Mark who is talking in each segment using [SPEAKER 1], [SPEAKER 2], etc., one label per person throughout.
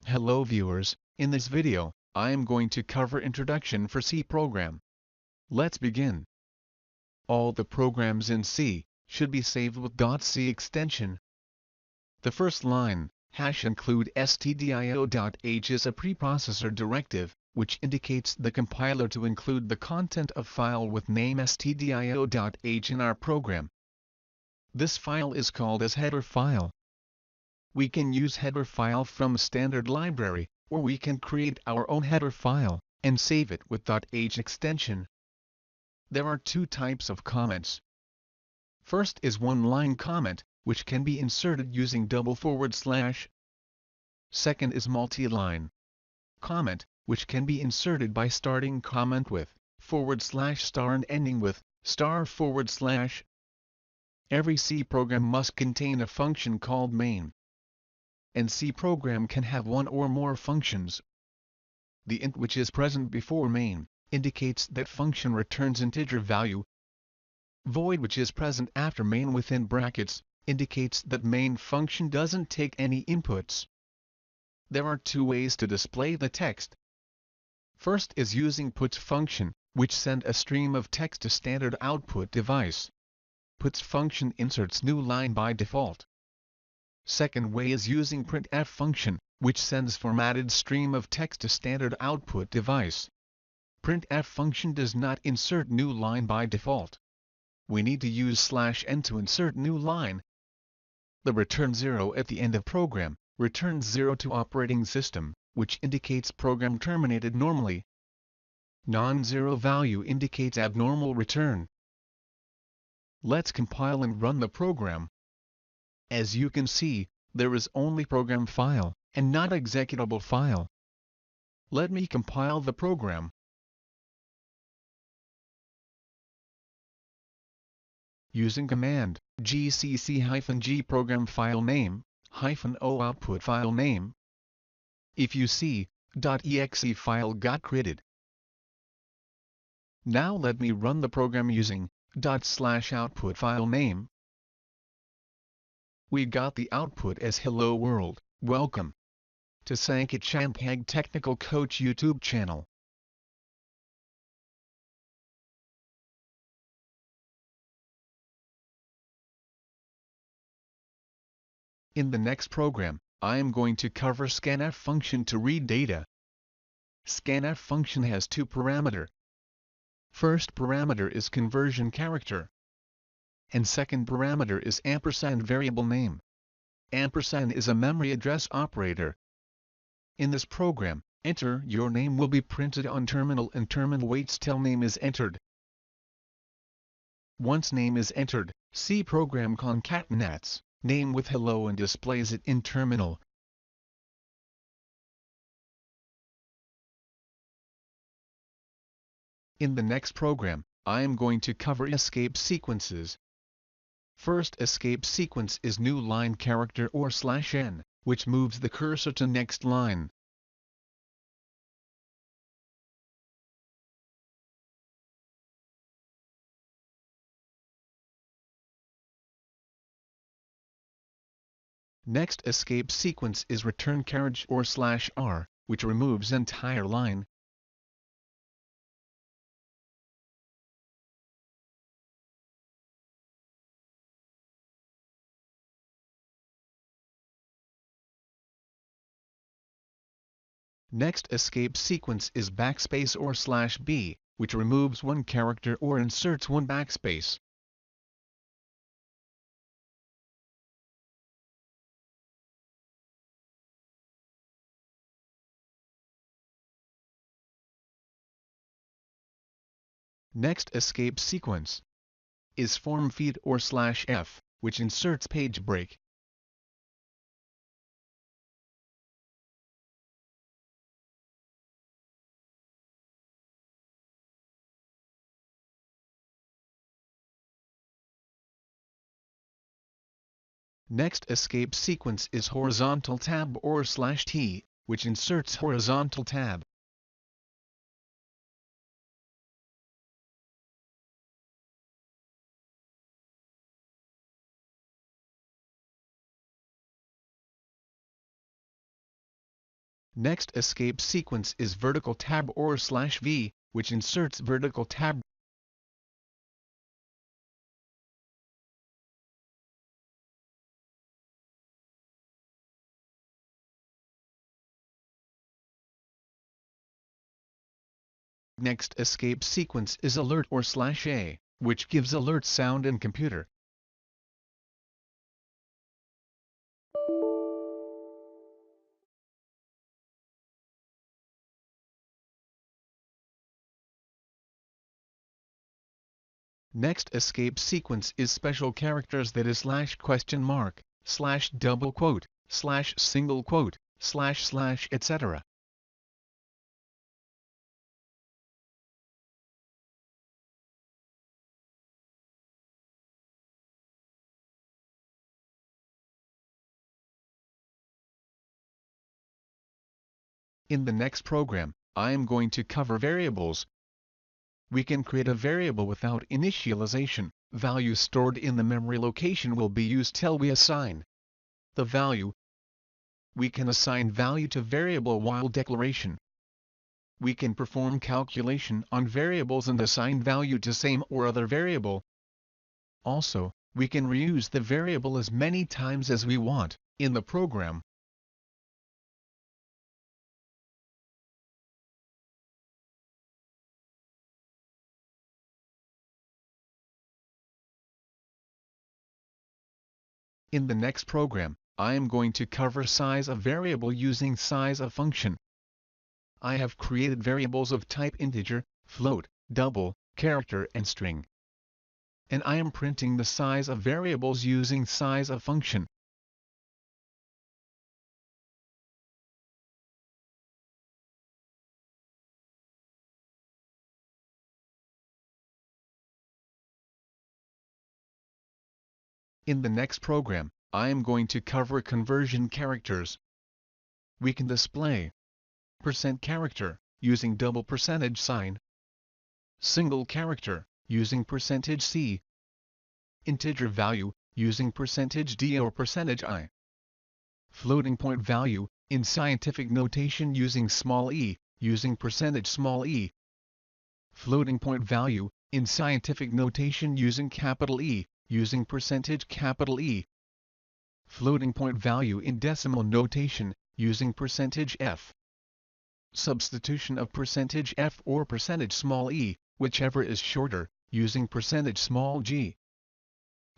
[SPEAKER 1] Hello viewers, in this video, I am going to cover Introduction for C program. Let's begin. All the programs in C should be saved with .c extension. The first line, #include stdio.h is a preprocessor directive, which indicates the compiler to include the content of file with name stdio.h in our program. This file is called as header file. We can use header file from standard library, or we can create our own header file, and save it with .h extension. There are two types of comments. First is one-line comment, which can be inserted using //. Second is multi-line comment, which can be inserted by starting comment with /* and ending with */. Every C program must contain a function called main. And C program can have one or more functions. The int which is present before main indicates that function returns integer value. Void which is present after main within brackets indicates that main function doesn't take any inputs. There are two ways to display the text. First is using puts function, which send a stream of text to standard output device. Puts function inserts new line by default. Second way is using printf function, which sends formatted stream of text to standard output device. Printf function does not insert new line by default. We need to use /n to insert new line. The return 0 at the end of program returns 0 to operating system, which indicates program terminated normally. Non-zero value indicates abnormal return. Let's compile and run the program. As you can see, there is only program file, and not executable file. Let me compile the program. Using command, gcc-g program file name, -o output file name. If you see, .exe file got created. Now let me run the program using ./output file name. We got the output as Hello World, welcome to Untitled Chapter Technical Coach YouTube channel. In the next program, I am going to cover Scanf function to read data. Scanf function has two parameters. First parameter is conversion character. And second parameter is ampersand variable name. Ampersand is a memory address operator. In this program, enter your name will be printed on terminal and terminal waits till name is entered. Once name is entered, C program concatenates name with hello and displays it in terminal. In the next program, I am going to cover escape sequences. First escape sequence is new line character or /n, which moves the cursor to next line. Next escape sequence is return carriage or /r, which removes entire line. Next escape sequence is backspace or /b, which removes one character or inserts one backspace. Next escape sequence is form feed or /f, which inserts page break. Next escape sequence is horizontal tab or /t, which inserts horizontal tab. Next escape sequence is vertical tab or /V, which inserts vertical tab. Next escape sequence is alert or /A, which gives alert sound in computer. Next escape sequence is special characters, that is /?, /double quote, /single quote, // etc. In the next program, I am going to cover variables. We can create a variable without initialization. Value stored in the memory location will be used till we assign the value. We can assign value to variable while declaration. We can perform calculation on variables and assign value to same or other variable. Also, we can reuse the variable as many times as we want in the program. In the next program, I am going to cover size of variable using size of function. I have created variables of type integer, float, double, character and string. And I am printing the size of variables using size of function. In the next program, I am going to cover conversion characters. We can display %character using double %sign, single character using %C, integer value using %D or %I, floating point value in scientific notation using small e using %e, floating point value in scientific notation using capital E using %E, floating point value in decimal notation using %F. Substitution of %F or %e, whichever is shorter, using %g.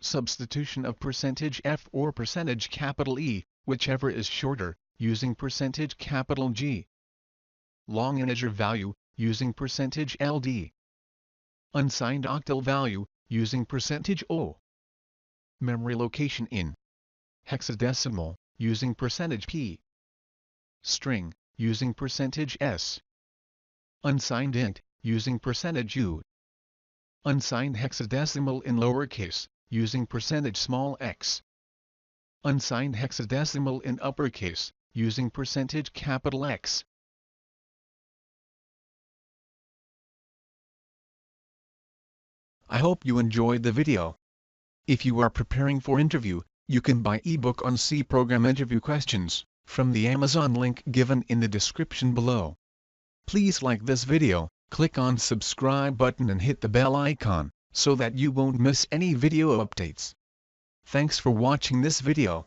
[SPEAKER 1] Substitution of %F or %E, whichever is shorter, using %G. Long integer value, using %LD. Unsigned octal value, using %O. Memory location in hexadecimal, using %P. String, using %S. Unsigned int, using %U. Unsigned hexadecimal in lowercase, using %x. Unsigned hexadecimal in uppercase, using %X. I hope you enjoyed the video. If you are preparing for interview, you can buy ebook on C program interview questions from the Amazon link given in the description below. Please like this video, click on subscribe button and hit the bell icon, so that you won't miss any video updates. Thanks for watching this video.